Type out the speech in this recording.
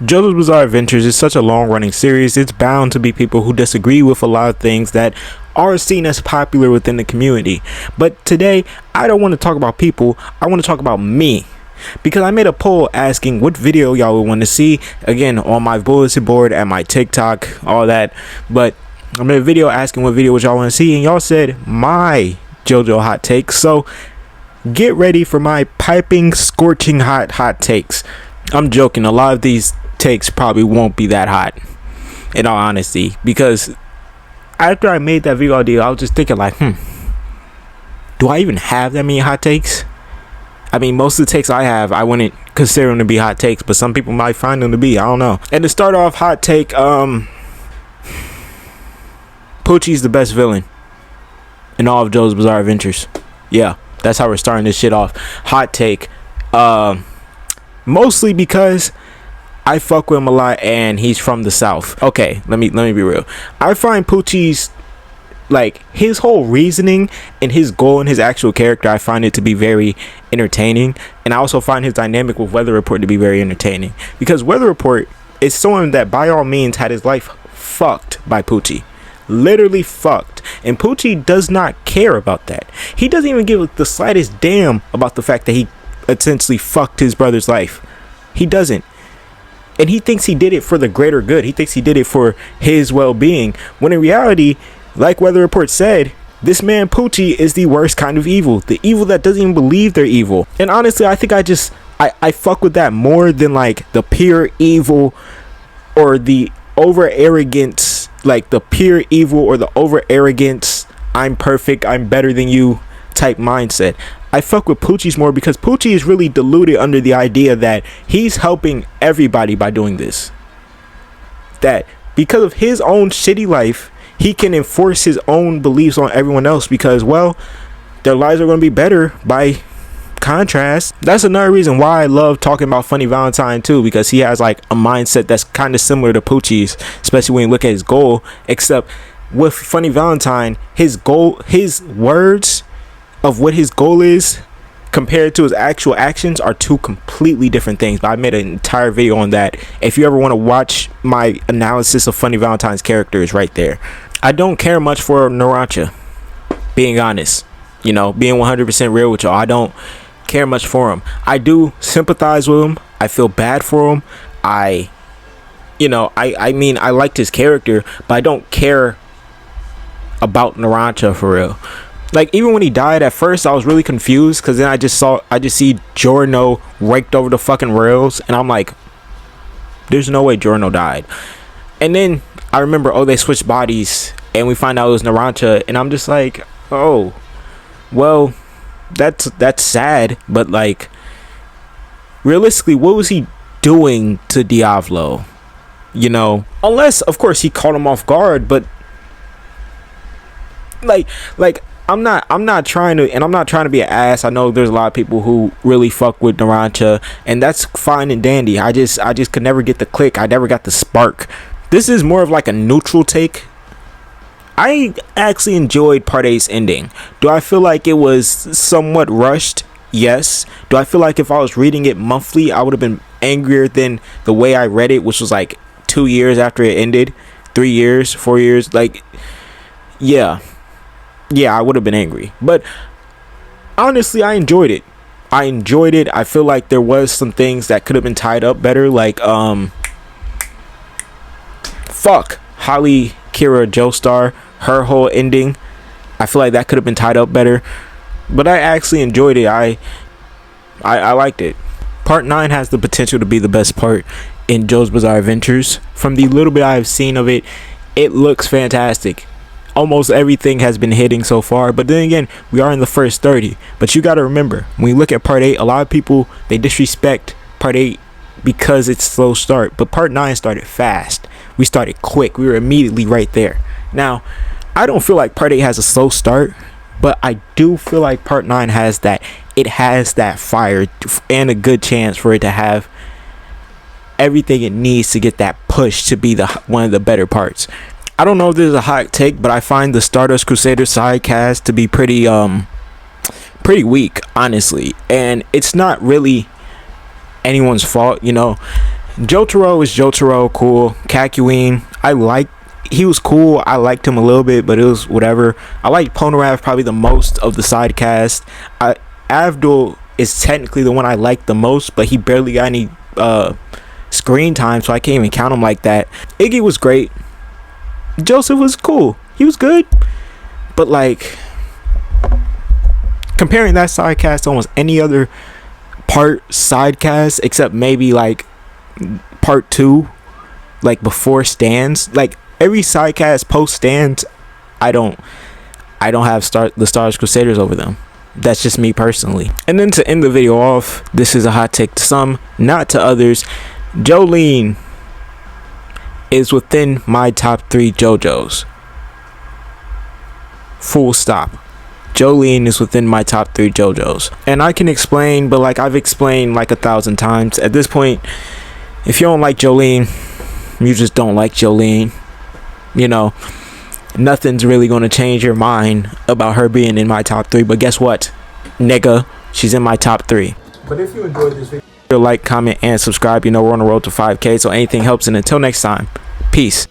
JoJo's Bizarre Adventures is such a long-running series. It's bound to be people who disagree with a lot of things that are seen as popular within the community. But today, I don't want to talk about people. I want to talk about me. Because I made a poll asking what video y'all would want to see. Again, on my bulletin board and my TikTok, all that. But I made a video asking what video would y'all want to see. And y'all said my Jjba Hot Takes. So get ready for my piping, scorching hot takes. I'm joking. A lot of these takes probably won't be that hot, in all honesty, because after I made that video idea, I was just thinking like, do I even have that many hot takes? I mean, most of the takes I have, I wouldn't consider them to be hot takes, but some people might find them to be. I don't know. And to start off, hot take, Poochie's the best villain in all of JoJo's Bizarre Adventures. Yeah, that's how we're starting this shit off. Hot take, mostly because I fuck with him a lot and he's from the South. Okay, let me be real. I find Poochie's, like, his whole reasoning and his goal and his actual character, I find it to be very entertaining. And I also find his dynamic with Weather Report to be very entertaining, because Weather Report is someone that by all means had his life fucked by Poochie. Literally fucked. And Poochie does not care about that. He doesn't even give the slightest damn about the fact that he essentially fucked his brother's life. He doesn't. And he thinks he did it for the greater good. He thinks he did it for his well-being, when in reality, like Weather Report said, this man Poochie is the worst kind of evil. The evil that doesn't even believe they're evil. And honestly, I think I fuck with that more than like the pure evil or the over arrogance, like the pure evil or the over arrogance, I'm perfect, I'm better than you type mindset. I fuck with Poochie's more because Poochie is really deluded under the idea that he's helping everybody by doing this. That because of his own shitty life, he can enforce his own beliefs on everyone else because, well, their lives are going to be better by contrast. That's another reason why I love talking about Funny Valentine too, because he has like a mindset that's kind of similar to Poochie's, especially when you look at his goal. Except with Funny Valentine, his goal, his words of what his goal is compared to his actual actions are two completely different things. But I made an entire video on that. If you ever want to watch my analysis of Funny Valentine's characters, right there. I don't care much for Narancia, being honest, you know, being 100% real with y'all. I don't care much for him. I do sympathize with him. I feel bad for him. I mean, I liked his character, but I don't care about Narancia for real. Like, even when he died at first, I was really confused, because then I just see Giorno raked over the fucking rails, and I'm like, there's no way Giorno died. And then I remember, oh, they switched bodies, and we find out it was Narancia, and I'm just like, oh, well, that's sad, but like, realistically, what was he doing to Diavolo? You know, unless of course he caught him off guard, but like I'm not trying to be an ass. I know there's a lot of people who really fuck with Narancia, and that's fine and dandy. I just could never get the click. I never got the spark. This is more of like a neutral take. I actually enjoyed Part 8's ending. Do I feel like it was somewhat rushed? Yes. Do I feel like if I was reading it monthly, I would have been angrier than the way I read it, which was like 2 years after it ended, 3 years, 4 years? Like, yeah, I would have been angry. But honestly, I enjoyed it. I feel like there was some things that could have been tied up better, like Holly, Kira, Joestar, her whole ending. I feel like that could have been tied up better, but I actually enjoyed it. I liked it. Part 9 has the potential to be the best part in JoJo's Bizarre Adventures. From the little bit I've seen of it, it looks fantastic. Almost everything has been hitting so far, but then again, we are in the first 30. But you got to remember, when you look at Part 8, a lot of people, they disrespect Part 8 because it's slow start, but Part 9 started fast. We started quick. We were immediately right there. Now, I don't feel like Part 8 has a slow start, but I do feel like Part 9 has that. It has that fire and a good chance for it to have everything it needs to get that push to be one of the better parts. I don't know if this is a hot take, but I find the Stardust Crusaders side cast to be pretty weak, honestly. And it's not really anyone's fault, you know. Jotaro is Jotaro, cool. Kakyoin, he was cool. I liked him a little bit, but it was whatever. I like Polnareff probably the most of the side cast. Avdol is technically the one I like the most, but he barely got any screen time, so I can't even count him like that. Iggy was great. Joseph was cool. He was good. But like, comparing that side cast to almost any other part side cast, except maybe like part 2, like before stands, like every side cast post stands, I don't have the Stardust Crusaders over them. That's just me personally. And then to end the video off, this is a hot take to some, not to others. Jolyne is within my top 3 JoJos. Full stop. Jolyne is within my top 3 JoJos. And I can explain, but like I've explained like 1,000 times. At this point, if you don't like Jolyne, you just don't like Jolyne. You know, nothing's really going to change your mind about her being in my top 3. But guess what, nigga? She's in my top 3. But if you enjoyed this video, like, comment, and subscribe. You know we're on the road to 5K, so anything helps. And until next time, peace.